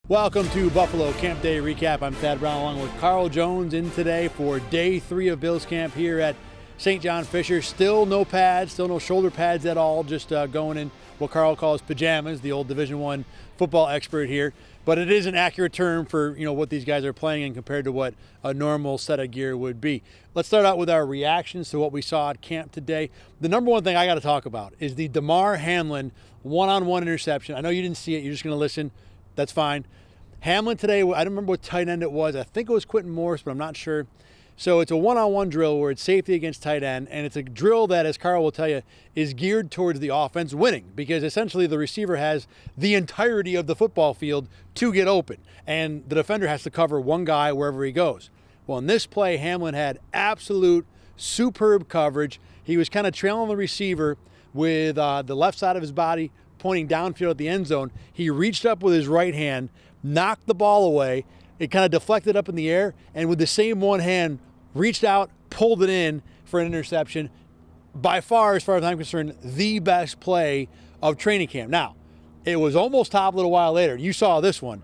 Welcome to Buffalo Camp Day Recap. I'm Thad Brown along with Carl Jones in today for day 3 of Bills Camp here at St. John Fisher. Still no pads, still no shoulder pads at all, just going in what Carl calls pajamas, the old Division I football expert here. But it is an accurate term for what these guys are playing in compared to what a normal set of gear would be. Let's start out with our reactions to what we saw at camp today. The number one thing I got to talk about is the Damar Hamlin one-on-one interception. I know you didn't see it, you're just going to listen. That's fine. Hamlin today, I don't remember what tight end it was. I think it was Quentin Morris, but I'm not sure. So it's a one-on-one drill where it's safety against tight end, and it's a drill that, as Carl will tell you, is geared towards the offense winning because essentially the receiver has the entirety of the football field to get open, and the defender has to cover one guy wherever he goes. Well, in this play, Hamlin had absolute superb coverage. He was kind of trailing the receiver with the left side of his body pointing downfield at the end zone. He reached up with his right hand, knocked the ball away. It kind of deflected up in the air, and with the same one hand, reached out, pulled it in for an interception. By far, as far as I'm concerned, the best play of training camp. Now, it was almost top a little while later. You saw this one.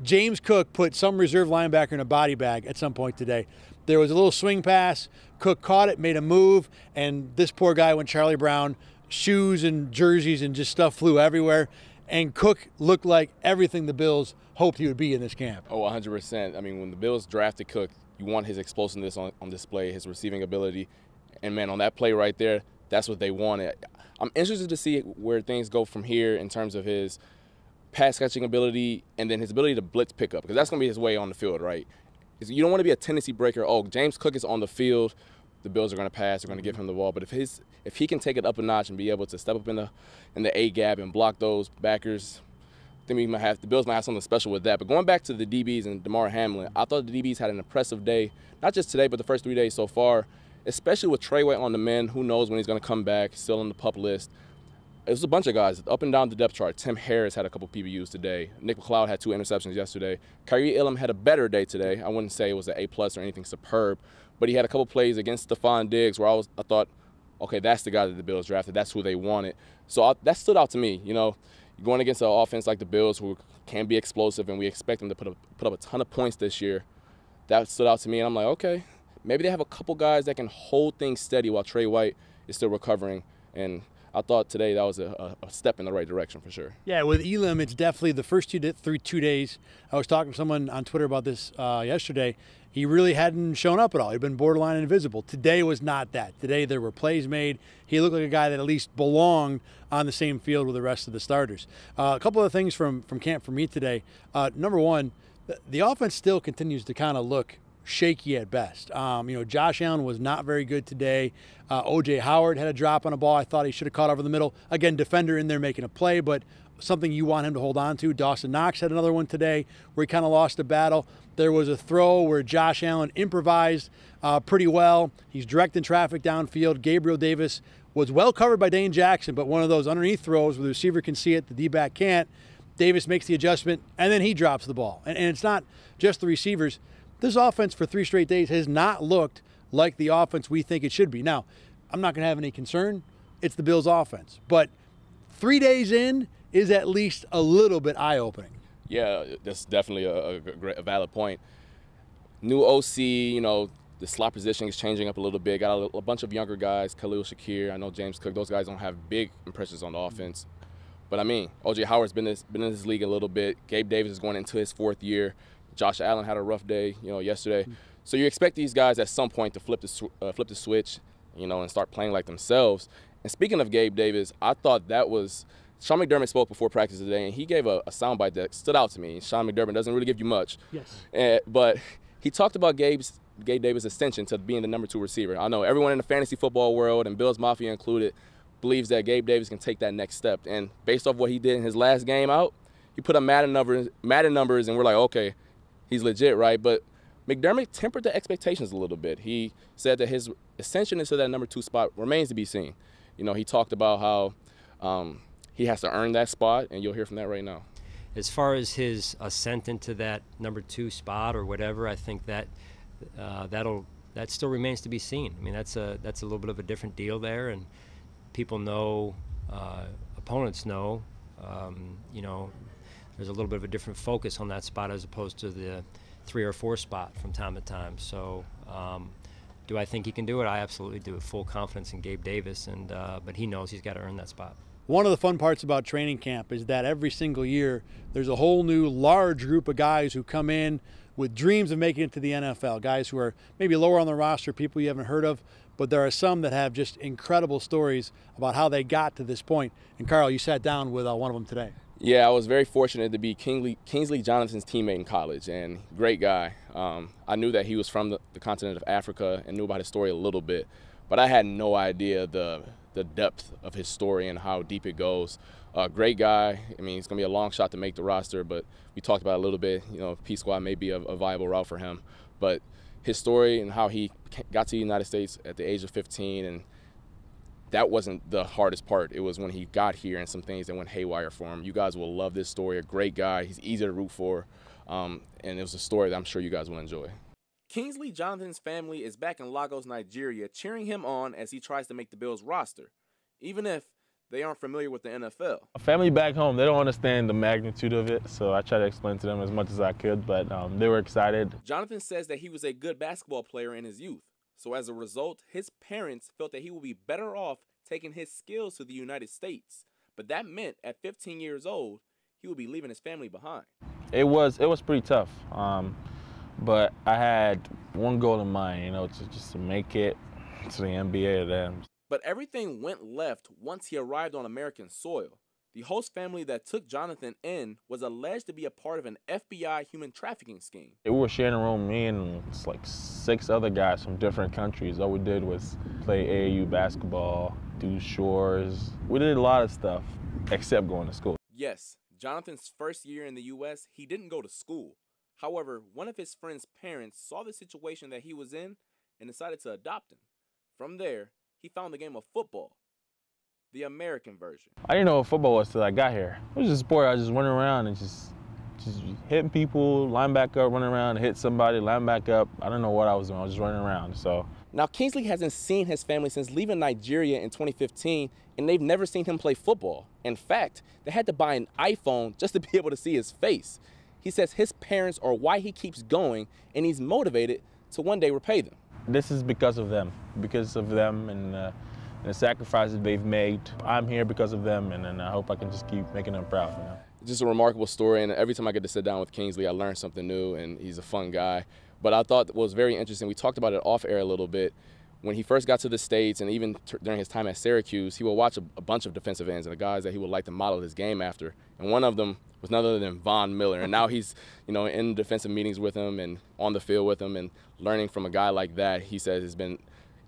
James Cook put some reserve linebacker in a body bag at some point today. There was a little swing pass. Cook caught it, made a move, and this poor guy went Charlie Brown. Shoes and jerseys and just stuff flew everywhere. And Cook looked like everything the Bills hoped he would be in this camp. Oh, 100%. I mean, when the Bills drafted Cook, you want his explosiveness on display, his receiving ability. And, man, on that play right there, that's what they wanted. I'm interested to see where things go from here in terms of his pass-catching ability and then his ability to blitz pickup, because that's going to be his way on the field, right? You don't want to be a tendency breaker. Oh, James Cook is on the field. The Bills are going to pass. They're going to give him the ball. But if he can take it up a notch and be able to step up in the A gap and block those backers, then the Bills might have something special with that. But going back to the DBs and Damar Hamlin, I thought the DBs had an impressive day, not just today, but the first 3 days so far, especially with Trey White on the mend. Who knows when he's going to come back, still on the PUP list. It was a bunch of guys up and down the depth chart. Tim Harris had a couple PBUs today. Nick McLeod had 2 interceptions yesterday. Kyrie Elam had a better day today. I wouldn't say it was an A+ or anything superb, but he had a couple plays against Stephon Diggs where I thought, okay, that's the guy that the Bills drafted. That's who they wanted. So that stood out to me. You're going against an offense like the Bills who can be explosive, and we expect them to put up a ton of points this year. That stood out to me, and I'm like, okay, maybe they have a couple guys that can hold things steady while Trey White is still recovering. And I thought today that was a step in the right direction for sure. Yeah, with Elam, it's definitely the first 2 days. I was talking to someone on Twitter about this yesterday. He really hadn't shown up at all. He'd been borderline invisible. Today was not that. Today there were plays made. He looked like a guy that at least belonged on the same field with the rest of the starters. A couple of things from camp for me today. Number one, the offense still continues to kind of look shaky at best. Josh Allen was not very good today. O.J. Howard had a drop on a ball. I thought he should have caught over the middle. Again, defender in there making a play, but something you want him to hold on to. Dawson Knox had another one today where he kind of lost a battle. There was a throw where Josh Allen improvised pretty well. He's directing traffic downfield. Gabriel Davis was well covered by Dane Jackson, but one of those underneath throws where the receiver can see it, the D-back can't. Davis makes the adjustment, and then he drops the ball. And it's not just the receivers. This offense for 3 straight days has not looked like the offense we think it should be. Now, I'm not going to have any concern. It's the Bills' offense. But 3 days in is at least a little bit eye-opening. Yeah, that's definitely a valid point. New OC, the slot position is changing up a little bit. Got a bunch of younger guys, Khalil Shakir, I know James Cook. Those guys don't have big impressions on the offense. But, O.J. Howard's been in this league a little bit. Gabe Davis is going into his 4th year. Josh Allen had a rough day, yesterday. So you expect these guys at some point to flip the switch, and start playing like themselves. And speaking of Gabe Davis, I thought that was – Sean McDermott spoke before practice today, and he gave a soundbite that stood out to me. Sean McDermott doesn't really give you much. Yes. But he talked about Gabe Davis' ascension to being the number 2 receiver. I know everyone in the fantasy football world, and Bills Mafia included, believes that Gabe Davis can take that next step. And based off what he did in his last game out, he put up Madden numbers, and we're like, okay, he's legit, right? But McDermott tempered the expectations a little bit. He said that his ascension into that number 2 spot remains to be seen. He talked about how he has to earn that spot, and you'll hear from that right now. As far as his ascent into that number 2 spot or whatever, I think that that still remains to be seen. I mean, that's a little bit of a different deal there, and people know, opponents know, there's a little bit of a different focus on that spot as opposed to the 3 or 4 spot from time to time. So do I think he can do it? I absolutely do. Full confidence in Gabe Davis, but he knows he's got to earn that spot. One of the fun parts about training camp is that every single year there's a whole new large group of guys who come in with dreams of making it to the NFL, guys who are maybe lower on the roster, people you haven't heard of, but there are some that have just incredible stories about how they got to this point. And Carl, you sat down with one of them today. Yeah, I was very fortunate to be Kingsley Jonathan's teammate in college, and great guy. I knew that he was from the continent of Africa and knew about his story a little bit, but I had no idea the depth of his story and how deep it goes. Great guy. I mean, it's going to be a long shot to make the roster, but we talked about it a little bit. You know, P-Squad may be a viable route for him, but his story and how he got to the United States at the age of 15, and that wasn't the hardest part. It was when he got here and some things that went haywire for him. You guys will love this story. A great guy. He's easy to root for, and it was a story that I'm sure you guys will enjoy. Kingsley Jonathan's family is back in Lagos, Nigeria, cheering him on as he tries to make the Bills roster, even if they aren't familiar with the NFL. Family back home, they don't understand the magnitude of it, so I try to explain to them as much as I could, but they were excited. Jonathan says that he was a good basketball player in his youth, so as a result, his parents felt that he would be better off taking his skills to the United States. But that meant at 15 years old, he would be leaving his family behind. It was pretty tough, but I had one goal in mind, you know, just to make it to the NBA then. But everything went left once he arrived on American soil. The host family that took Jonathan in was alleged to be a part of an FBI human trafficking scheme. We were sharing a room, me and like 6 other guys from different countries. All we did was play AAU basketball, do chores. We did a lot of stuff except going to school. Yes, Jonathan's first year in the U.S., he didn't go to school. However, one of his friend's parents saw the situation that he was in and decided to adopt him. From there, he found the game of football, the American version. I didn't know what football was till I got here. It was just a sport. I just went around and just hitting people, line back up, running around, hit somebody, line back up. I don't know what I was doing. I was just running around. So now Kingsley hasn't seen his family since leaving Nigeria in 2015, and they've never seen him play football. In fact, they had to buy an iPhone just to be able to see his face. He says his parents are why he keeps going, and he's motivated to one day repay them. This is because of them and the sacrifices they've made. I'm here because of them, and I hope I can just keep making them proud. You know? Just a remarkable story, and every time I get to sit down with Kingsley, I learn something new, and he's a fun guy. But I thought what was very interesting, we talked about it off air a little bit. When he first got to the States, and even during his time at Syracuse, he would watch a bunch of defensive ends and the guys that he would like to model his game after. And one of them was none other than Von Miller. And now he's, you know, in defensive meetings with him and on the field with him, and learning from a guy like that, he says, has been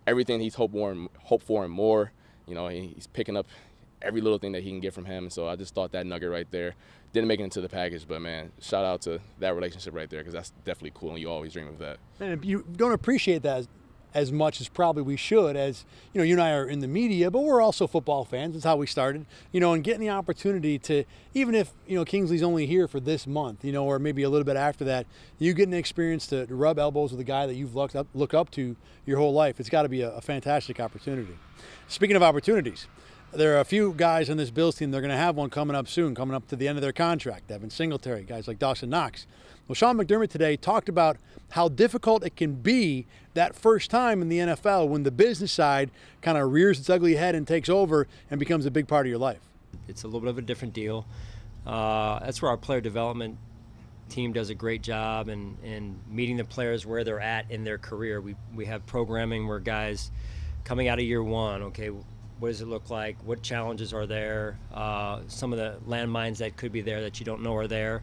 everything he's hoped for and more. You know, he's picking up every little thing that he can get from him. And so I just thought that nugget right there didn't make it into the package, but man, shout out to that relationship right there, because that's definitely cool, and you always dream of that. And you don't appreciate that as much as probably we should, as you know, you and I are in the media, but we're also football fans. That's how we started, you know, and getting the opportunity to, even if, you know, Kingsley's only here for this month, you know, or maybe a little bit after that, you get an experience to rub elbows with a guy that you've looked up to your whole life. It's got to be a fantastic opportunity. Speaking of opportunities, there are a few guys on this Bills team. They're going to have one coming up soon, coming up to the end of their contract. Devin Singletary, guys like Dawson Knox. Well, Sean McDermott today talked about how difficult it can be that first time in the NFL when the business side kind of rears its ugly head and takes over and becomes a big part of your life. It's a little bit of a different deal. That's where our player development team does a great job in meeting the players where they're at in their career. We have programming where guys coming out of year one, okay, what does it look like? What challenges are there? Some of the landmines that could be there that you don't know are there.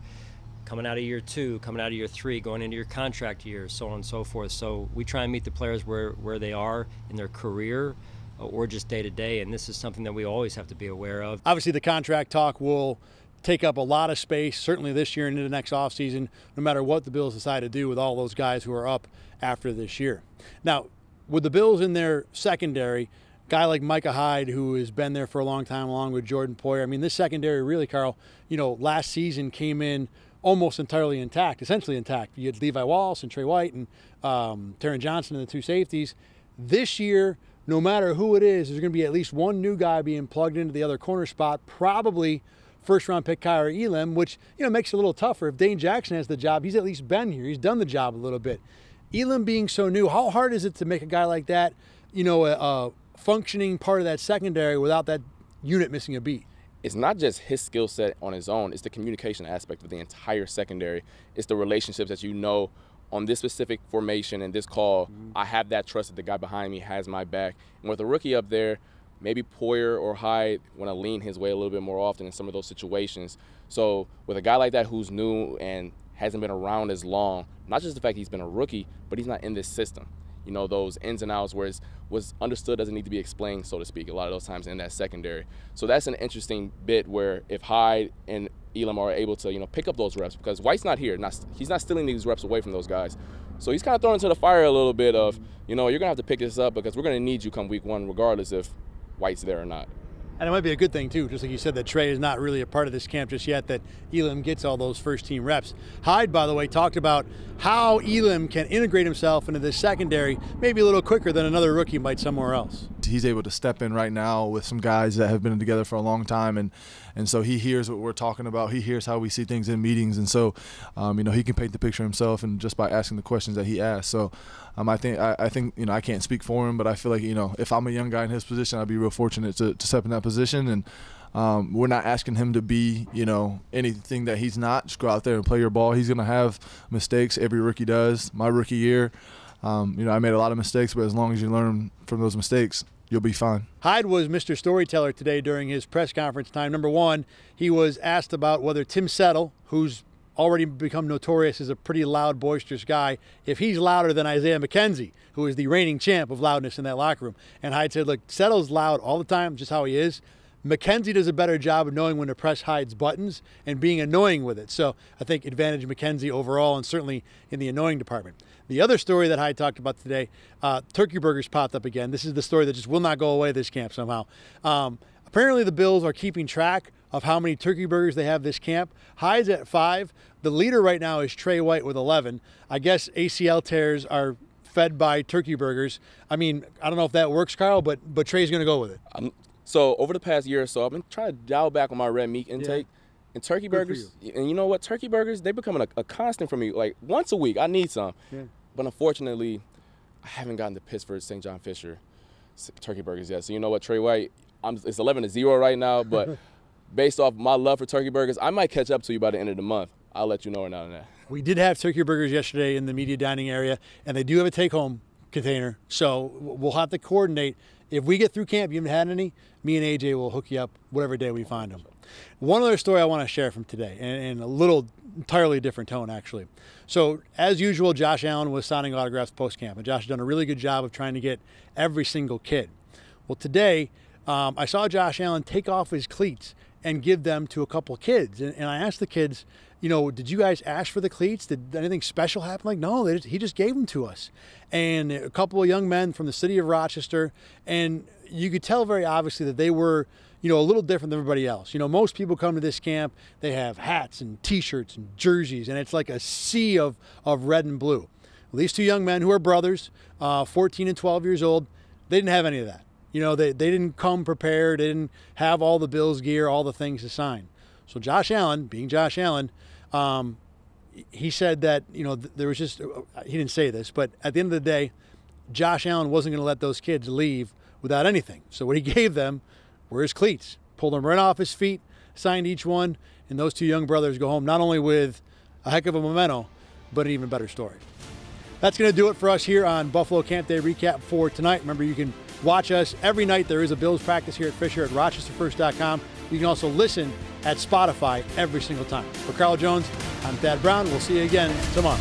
Coming out of year 2, coming out of year 3, going into your contract year, so on and so forth. So we try and meet the players where they are in their career or just day to day, and this is something that we always have to be aware of. Obviously, the contract talk will take up a lot of space, certainly this year and into the next offseason, no matter what the Bills decide to do with all those guys who are up after this year. Now, with the Bills in their secondary, guy like Micah Hyde, who has been there for a long time, along with Jordan Poyer. I mean, this secondary really, Carl, you know, last season came in almost entirely intact, essentially intact. You had Levi Wallace and Trey White and Taron Johnson and the 2 safeties. This year, no matter who it is, there's going to be at least one new guy being plugged into the other corner spot, probably first-round pick Kaiir Elam, which, you know, makes it a little tougher. If Dane Jackson has the job, he's at least been here. He's done the job a little bit. Elam being so new, how hard is it to make a guy like that, you know, a functioning part of that secondary without that unit missing a beat? It's not just his skill set on his own. It's the communication aspect of the entire secondary. It's the relationships that you know on this specific formation and this call, I have that trust that the guy behind me has my back. And with a rookie up there, maybe Poyer or Hyde want to lean his way a little bit more often in some of those situations. So with a guy like that who's new and hasn't been around as long, not just the fact he's been a rookie, but he's not in this system. You know, those ins and outs where it was understood doesn't need to be explained, so to speak, a lot of those times in that secondary. So that's an interesting bit where if Hyde and Elam are able to, you know, pick up those reps, because White's not here. He's not stealing these reps away from those guys. So he's kind of thrown into the fire a little bit of, you know, you're going to have to pick this up because we're going to need you come week 1 regardless if White's there or not. And it might be a good thing, too, just like you said, that Trey is not really a part of this camp just yet, that Elam gets all those first-team reps. Hyde, by the way, talked about how Elam can integrate himself into this secondary maybe a little quicker than another rookie might somewhere else. He's able to step in right now with some guys that have been together for a long time, and so he hears what we're talking about. He hears how we see things in meetings, and so you know, he can paint the picture himself, and just by asking the questions that he asks. So I think you know, I can't speak for him, but I feel like, you know, if I'm a young guy in his position, I'd be real fortunate to step in that position. And we're not asking him to be, you know, anything that he's not. Just go out there and play your ball. He's going to have mistakes. Every rookie does. My rookie year, you know, I made a lot of mistakes, but as long as you learn from those mistakes, you'll be fine. Hyde was Mr. Storyteller today during his press conference time. Number one, he was asked about whether Tim Settle, who's already become notorious as a pretty loud, boisterous guy, if he's louder than Isaiah McKenzie, who is the reigning champ of loudness in that locker room. And Hyde said, look, Settle's loud all the time, just how he is. McKenzie does a better job of knowing when to press Hyde's buttons and being annoying with it. So I think advantage McKenzie overall, and certainly in the annoying department. The other story that Hyde talked about today, turkey burgers popped up again. This is the story that just will not go away this camp somehow. Apparently the Bills are keeping track of how many turkey burgers they have this camp. Hyde's at 5. The leader right now is Trey White with 11. I guess ACL tears are fed by turkey burgers. I mean, I don't know if that works, Carl, but Trey's going to go with it. So over the past year or so, I've been trying to dial back on my red meat intake. Yeah. And turkey burgers, and you know what? Turkey burgers, they're becoming a constant for me. Like, once a week, I need some. Yeah. But unfortunately, I haven't gotten to Pittsburgh St. John Fisher turkey burgers yet. So you know what, Trey White, it's 11-0 right now, but based off my love for turkey burgers, I might catch up to you by the end of the month. I'll let you know or not on that. We did have turkey burgers yesterday in the media dining area, and they do have a take-home container. So we'll have to coordinate. If we get through camp, you haven't had any, me and AJ will hook you up whatever day we find them. One other story I want to share from today, and a little entirely different tone, actually. So, as usual, Josh Allen was signing autographs post-camp, and Josh has done a really good job of trying to get every single kid. Well, today, I saw Josh Allen take off his cleats and give them to a couple kids. And I asked the kids, you know, did you guys ask for the cleats? Did anything special happen? Like, no, he just gave them to us. And a couple of young men from the city of Rochester, and you could tell very obviously that they were, you know, a little different than everybody else. You know, most people come to this camp, they have hats and T-shirts and jerseys, and it's like a sea of red and blue. Well, these two young men who are brothers, 14 and 12 years old, they didn't have any of that. You know, they didn't come prepared. They didn't have all the Bills gear, all the things to sign. So Josh Allen, being Josh Allen, he said that, you know, there was just, he didn't say this, but at the end of the day, Josh Allen wasn't going to let those kids leave without anything. So what he gave them were his cleats, pulled them right off his feet, signed each one, and those two young brothers go home not only with a heck of a memento, but an even better story. That's going to do it for us here on Buffalo Camp Day Recap for tonight. Remember, you can watch us every night. There is a Bills practice here at Fisher at RochesterFirst.com. You can also listen at Spotify every single time. For Carl Jones, I'm Thad Brown. We'll see you again tomorrow.